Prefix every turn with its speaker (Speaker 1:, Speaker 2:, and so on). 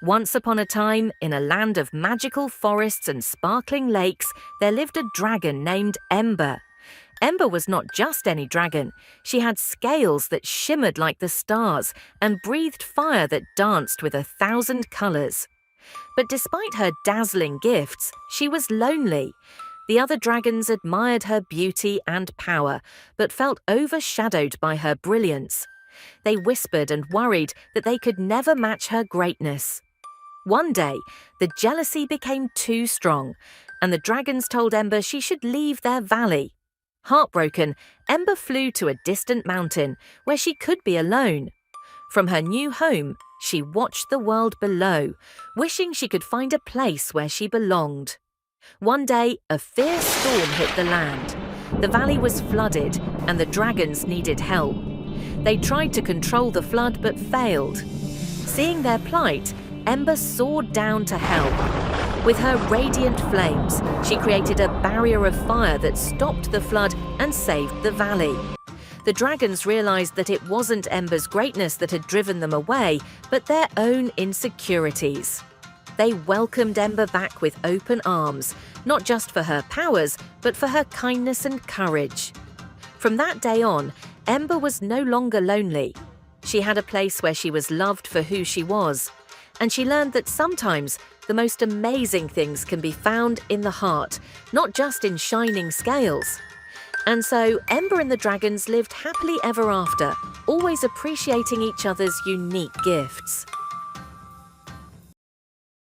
Speaker 1: Once upon a time, in a land of magical forests and sparkling lakes, there lived a dragon named Ember. Ember was not just any dragon. She had scales that shimmered like the stars and breathed fire that danced with 1,000 colors. But despite her dazzling gifts, she was lonely. The other dragons admired her beauty and power, but felt overshadowed by her brilliance. They whispered and worried that they could never match her greatness. One day, the jealousy became too strong, and the dragons told Ember she should leave their valley. Heartbroken, Ember flew to a distant mountain where she could be alone. From her new home, she watched the world below, wishing she could find a place where she belonged. One day, a fierce storm hit the land. The valley was flooded, and the dragons needed help. They tried to control the flood but failed. Seeing their plight, Ember soared down to help. With her radiant flames, she created a barrier of fire that stopped the flood and saved the valley. The dragons realized that it wasn't Ember's greatness that had driven them away, but their own insecurities. They welcomed Ember back with open arms, not just for her powers, but for her kindness and courage. From that day on, Ember was no longer lonely. She had a place where she was loved for who she was. And she learned that sometimes the most amazing things can be found in the heart, not just in shining scales. And so Ember and the dragons lived happily ever after, always appreciating each other's unique gifts.